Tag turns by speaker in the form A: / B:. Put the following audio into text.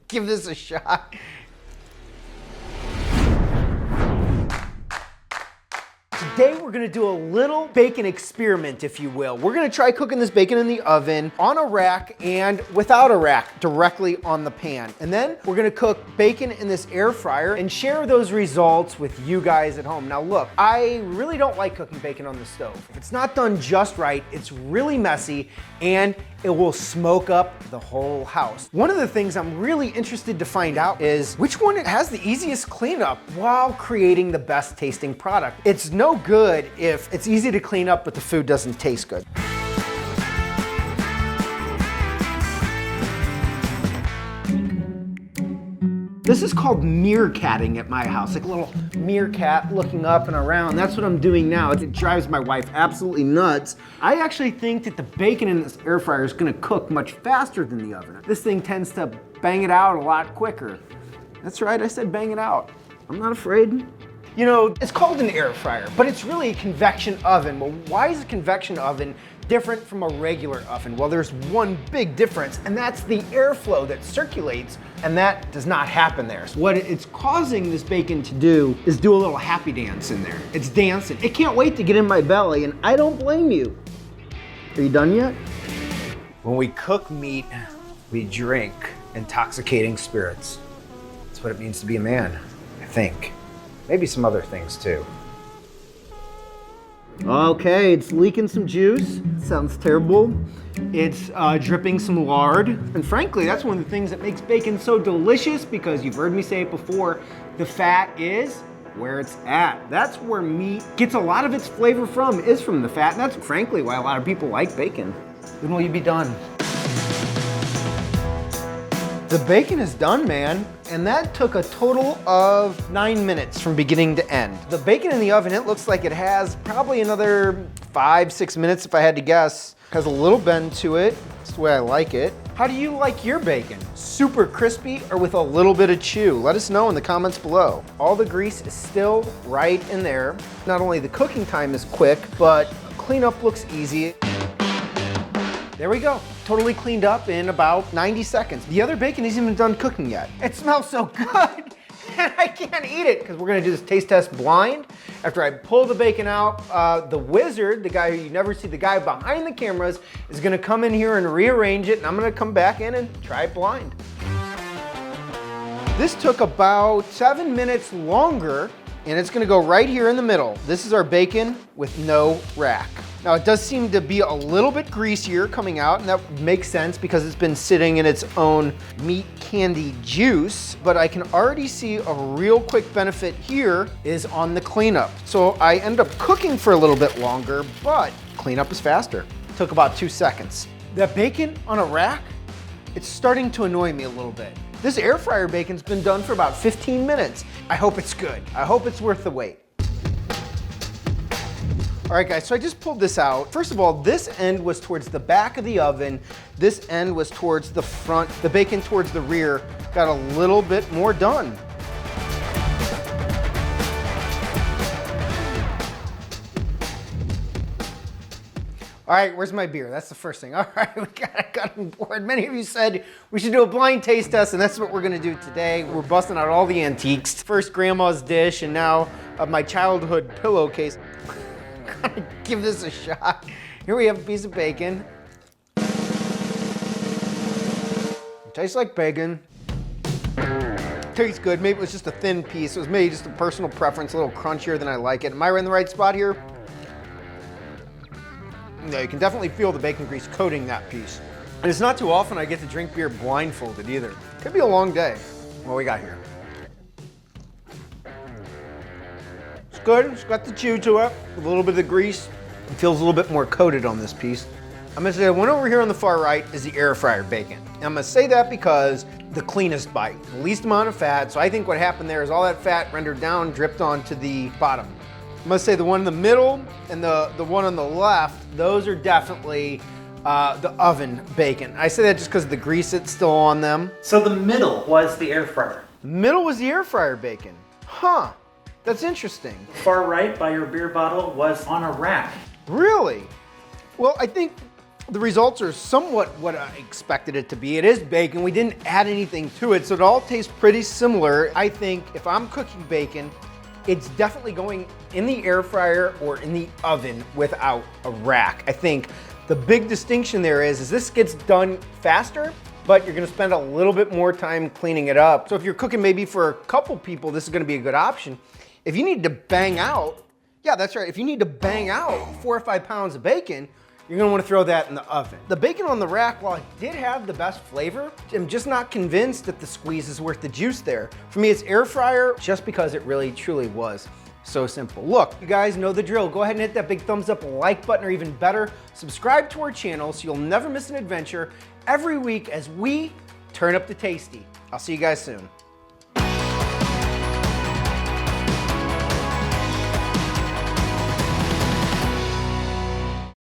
A: Give this a shot. Today we're gonna do a little bacon experiment, if you will. We're gonna try cooking this bacon in the oven, on a rack, and without a rack, directly on the pan. And then we're gonna cook bacon in this air fryer and share those results with you guys at home. Now look, I really don't like cooking bacon on the stove. If it's not done just right, it's really messy and it will smoke up the whole house. One of the things I'm really interested to find out is which one has the easiest cleanup while creating the best tasting product. It's no good if it's easy to clean up but the food doesn't taste good. This is called meerkatting at my house, like a little meerkat looking up and around. That's what I'm doing now. It drives my wife absolutely nuts. I actually think that the bacon in this air fryer is gonna cook much faster than the oven. This thing tends to bang it out a lot quicker. That's right, I said bang it out. I'm not afraid. You know, it's called an air fryer, but it's really a convection oven. Well, why is a convection oven different from a regular oven? Well, there's one big difference, and that's the airflow that circulates, and that does not happen there. So what it's causing this bacon to do is do a little happy dance in there. It's dancing. It can't wait to get in my belly, and I don't blame you. Are you done yet? When we cook meat, we drink intoxicating spirits. That's what it means to be a man, I think. Maybe some other things too. Okay, it's leaking some juice. Sounds terrible. It's dripping some lard. And frankly, that's one of the things that makes bacon so delicious, because you've heard me say it before, the fat is where it's at. That's where meat gets a lot of its flavor from, is from the fat. And that's frankly why a lot of people like bacon. When will you be done? The bacon is done, man. And that took a total of 9 minutes from beginning to end. The bacon in the oven, it looks like it has probably another 5-6 minutes if I had to guess. Has a little bend to it. That's the way I like it. How do you like your bacon? Super crispy or with a little bit of chew? Let us know in the comments below. All the grease is still right in there. Not only the cooking time is quick, but cleanup looks easy. There we go. Totally cleaned up in about 90 seconds. The other bacon isn't even done cooking yet. It smells so good, and I can't eat it, because we're gonna do this taste test blind. After I pull the bacon out, the wizard, the guy who you never see, the guy behind the cameras, is gonna come in here and rearrange it, and I'm gonna come back in and try it blind. This took about 7 minutes longer, and it's gonna go right here in the middle. This is our bacon with no rack. Now it does seem to be a little bit greasier coming out, and that makes sense because it's been sitting in its own meat candy juice, but I can already see a real quick benefit here is on the cleanup. So I end up cooking for a little bit longer, but cleanup is faster. Took about 2 seconds. That bacon on a rack, it's starting to annoy me a little bit. This air fryer bacon's been done for about 15 minutes. I hope it's good. I hope it's worth the wait. All right guys, so I just pulled this out. First of all, this end was towards the back of the oven. This end was towards the front. The bacon towards the rear got a little bit more done. All right, where's my beer? That's the first thing. All right, we got on board. Many of you said we should do a blind taste test, and that's what we're gonna do today. We're busting out all the antiques. First grandma's dish, and now my childhood pillowcase. Give this a shot. Here we have a piece of bacon. It tastes like bacon. Tastes good. Maybe it was just a thin piece. It was maybe just a personal preference, a little crunchier than I like it. Am I in the right spot here? Yeah, you can definitely feel the bacon grease coating that piece. And it's not too often I get to drink beer blindfolded either. Could be a long day. What we got here? It's good. It's got the chew to it, with a little bit of the grease. It feels a little bit more coated on this piece. I'm gonna say the one over here on the far right is the air fryer bacon. And I'm gonna say that because the cleanest bite, the least amount of fat. So I think what happened there is all that fat rendered down, dripped onto the bottom. I must say the one in the middle and the one on the left, those are definitely the oven bacon. I say that just because of the grease that's still on them.
B: So the middle was the air fryer.
A: Middle was the air fryer bacon. Huh, that's interesting.
B: Far right by your beer bottle was on a rack.
A: Really? Well, I think The results are somewhat what I expected it to be. It is bacon. We didn't add anything to it, so it all tastes pretty similar. I think if I'm cooking bacon, it's definitely going in the air fryer or in the oven without a rack. I think the big distinction there is this gets done faster, but you're gonna spend a little bit more time cleaning it up. So if you're cooking maybe for a couple people, this is gonna be a good option. If you need to bang out, yeah, that's right. If you need to bang out 4 or 5 pounds of bacon, you're gonna wanna throw that in the oven. The bacon on the rack, while it did have the best flavor, I'm just not convinced that the squeeze is worth the juice there. For me, it's air fryer just because it really truly was so simple. Look, you guys know the drill. Go ahead and hit that big thumbs up, like button, or even better, subscribe to our channel so you'll never miss an adventure every week as we turn up the tasty. I'll see you guys soon.